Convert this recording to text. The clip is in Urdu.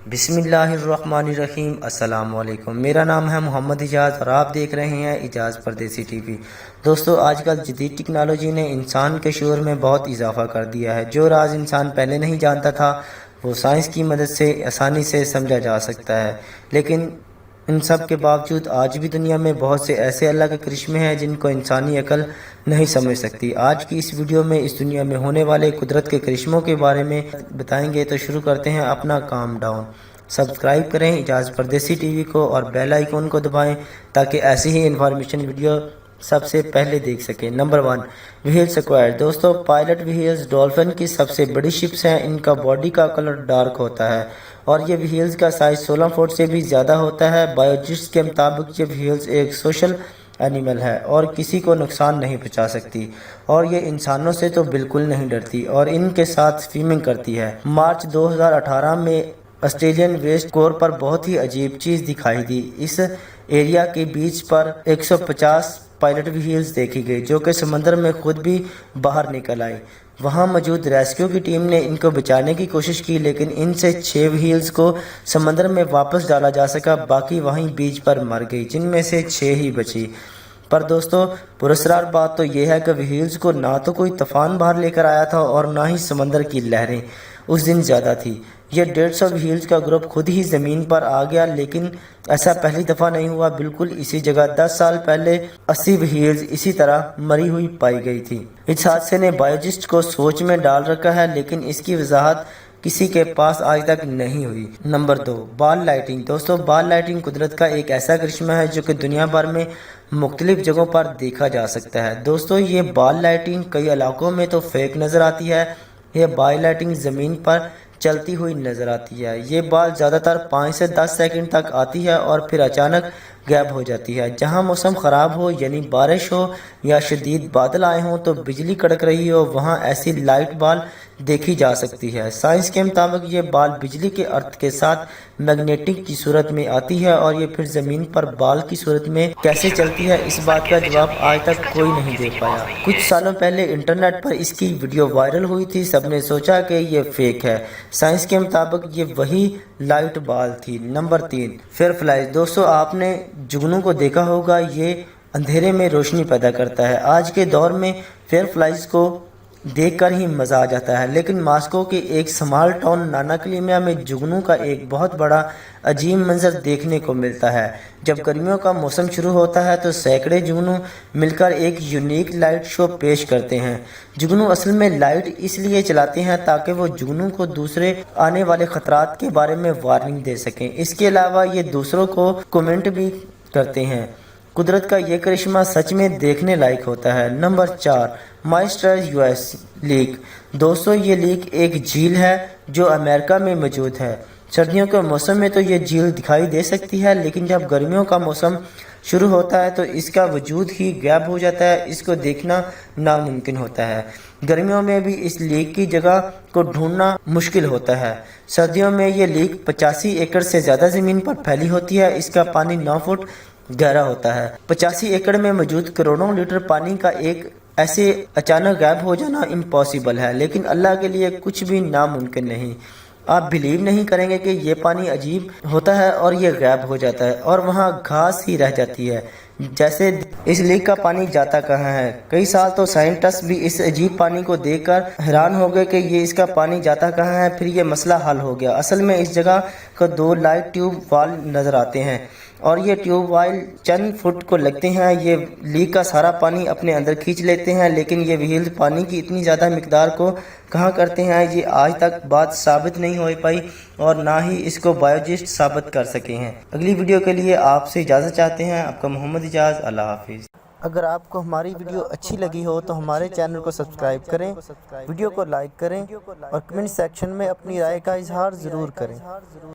بسم اللہ الرحمن الرحیم۔ السلام علیکم، میرا نام ہے محمد اجاز اور آپ دیکھ رہے ہیں اجاز پردیسی ٹی وی۔ دوستو، آج کل جدید ٹیکنالوجی نے انسان کے شعور میں بہت اضافہ کر دیا ہے۔ جو راز انسان پہلے نہیں جانتا تھا وہ سائنس کی مدد سے آسانی سے سمجھا جا سکتا ہے، لیکن ان سب کے باوجود آج بھی دنیا میں بہت سے ایسے اللہ کے کرشمے ہیں جن کو انسانی عقل نہیں سمجھ سکتی۔ آج کی اس ویڈیو میں اس دنیا میں ہونے والے قدرت کے کرشموں کے بارے میں بتائیں گے، تو شروع کرتے ہیں اپنا کام ڈاؤن۔ سبسکرائب کریں اجاز پردیسی ٹی وی کو اور بیل آئیکن کو دبائیں تاکہ ایسی ہی انفارمیشن ویڈیو سب سے پہلے دیکھ سکیں۔ Number 1، whale square. دوستو، پائلٹ وہیلز ڈولفن کی سب سے بڑی شپس ہیں۔ ان کا باڈی کا کلر ڈارک ہوتا ہے اور یہ وہیلز کا سائز 16 فٹ سے بھی زیادہ ہوتا ہے۔ بایولوجسٹ کے مطابق یہ وہیلز ایک سوشل اینیمل ہے اور کسی کو نقصان نہیں پہنچا سکتی، اور یہ انسانوں سے تو بالکل نہیں ڈرتی اور ان کے ساتھ سوئمنگ کرتی ہے۔ مارچ 2018 میں آسٹریلین ویسٹ کور پر بہت ہی عجیب چیز دکھائی دی۔ اس ایریا کے بیچ پر 150 پائلٹ وہیلز دیکھی گئی جو کہ سمندر میں خود بھی باہر نکل آئی۔ وہاں موجود ریسکیو کی ٹیم نے ان کو بچانے کی کوشش کی، لیکن ان سے 6 وہیلز کو سمندر میں واپس ڈالا جا سکا، باقی وہیں بیچ پر مر گئی، جن میں سے 6 ہی بچی۔ پر دوستو، پراسرار بات تو یہ ہے کہ وہیلز کو نہ تو کوئی طوفان باہر لے کر آیا تھا اور نہ ہی سمندر کی لہریں اس دن زیادہ تھی۔ یہ 150 وہیلز کا گروپ خود ہی زمین پر آ گیا، لیکن ایسا پہلی دفعہ نہیں ہوا۔ بالکل اسی جگہ 10 سال پہلے 80 وہیلز اسی طرح مری ہوئی پائی گئی تھی۔ اس حادثے نے بایولوجسٹ کو سوچ میں ڈال رکھا ہے، لیکن اس کی وضاحت کسی کے پاس آج تک نہیں ہوئی۔ نمبر 2، بال لائٹنگ۔ دوستو، بال لائٹنگ قدرت کا ایک ایسا کرشمہ ہے جو کہ دنیا بھر میں مختلف جگہوں پر دیکھا جا سکتا ہے۔ دوستو، یہ بال لائٹنگ کئی علاقوں میں تو فیک نظر آتی ہے۔ یہ بال لائٹنگ زمین پر چلتی ہوئی نظر آتی ہے۔ یہ بال زیادہ تر 5 سے 10 سیکنڈ تک آتی ہے اور پھر اچانک غائب ہو جاتی ہے۔ جہاں موسم خراب ہو، یعنی بارش ہو یا شدید بادل آئے ہوں تو بجلی کڑک رہی ہو، وہاں ایسی لائٹ بال دیکھی جا سکتی ہے۔ سائنس کے مطابق یہ بال بجلی کے ارتھ کے ساتھ میگنیٹک کی صورت میں آتی ہے، اور یہ پھر زمین پر بال کی صورت میں کیسے چلتی ہے، اس بات کا جواب آج تک کوئی نہیں دے پایا۔ کچھ سالوں پہلے انٹرنیٹ پر اس کی ویڈیو وائرل ہوئی تھی، سب نے سوچا کہ یہ فیک ہے۔ سائنس کے مطابق یہ وہی لائٹ بال تھی۔ Number 3، fire flies. دوستو، آپ نے جگنو کو دیکھا ہوگا، یہ اندھیرے میں روشنی پیدا کرتا ہے۔ آج کے دور میں فائر فلائز کو دیکھ کر ہی مزہ آ جاتا ہے، لیکن ماسکو کے ایک سمال ٹاؤن ناناکلیمیا میں جگنو کا ایک بہت بڑا عجیب منظر دیکھنے کو ملتا ہے۔ جب گرمیوں کا موسم شروع ہوتا ہے تو سینکڑے جگنو مل کر ایک یونیک لائٹ شو پیش کرتے ہیں۔ جگنو اصل میں لائٹ اس لیے چلاتے ہیں تاکہ وہ جگنو کو دوسرے آنے والے خطرات کے بارے میں وارننگ دے سکیں۔ اس کے علاوہ یہ دوسروں کو کومنٹ بھی کرتے ہیں۔ قدرت کا یہ کرشمہ سچ میں دیکھنے لائق ہوتا ہے۔ نمبر 4، مائسٹر US لیک۔ دوستو، یہ لیک ایک جھیل ہے جو امریکہ میں موجود ہے۔ سردیوں کے موسم میں تو یہ جھیل دکھائی دے سکتی ہے، لیکن جب گرمیوں کا موسم شروع ہوتا ہے تو اس کا وجود ہی غائب ہو جاتا ہے، اس کو دیکھنا ناممکن ہوتا ہے۔ گرمیوں میں بھی اس لیک کی جگہ کو ڈھونڈنا مشکل ہوتا ہے۔ سردیوں میں یہ لیک 85 ایکڑ سے زیادہ زمین پر پھیلی ہوتی ہے۔ اس کا پانی 9 فٹ گہرا ہوتا ہے۔ 85 ایکڑ میں موجود کروڑوں لیٹر پانی کا ایک ایسے اچانک غائب ہو جانا امپاسبل ہے، لیکن اللہ کے لیے کچھ بھی ناممکن نہیں۔ آپ بلیو نہیں کریں گے کہ یہ پانی عجیب ہوتا ہے اور یہ غائب ہو جاتا ہے اور وہاں گھاس ہی رہ جاتی ہے۔ جیسے اس لیک کا پانی جاتا کہاں ہے؟ کئی سال تو سائنٹسٹ بھی اس عجیب پانی کو دیکھ کر حیران ہو گئے کہ یہ اس کا پانی جاتا کہاں ہے۔ پھر یہ مسئلہ حل ہو گیا۔ اصل میں اس جگہ کو 2 لائٹ ٹیوب وال نظر آتے ہیں اور یہ ٹیوب وال چند فٹ کو لگتے ہیں۔ یہ لیک کا سارا پانی اپنے اندر کھینچ لیتے ہیں، لیکن یہ وہیلز پانی کی اتنی زیادہ مقدار کو کہاں کرتے ہیں، یہ آج تک بات ثابت نہیں ہو پائی اور نہ ہی اس کو بایولوجسٹ ثابت کر سکے ہیں۔ اگلی ویڈیو کے لیے آپ سے اجازت چاہتے ہیں، آپ کا محمد اجاز۔ اللہ حافظ۔ اگر آپ کو ہماری ویڈیو اچھی لگی ہو تو ہمارے چینل کو سبسکرائب کریں، ویڈیو کو لائک کریں اور کمنٹ سیکشن میں اپنی رائے کا اظہار ضرور کریں۔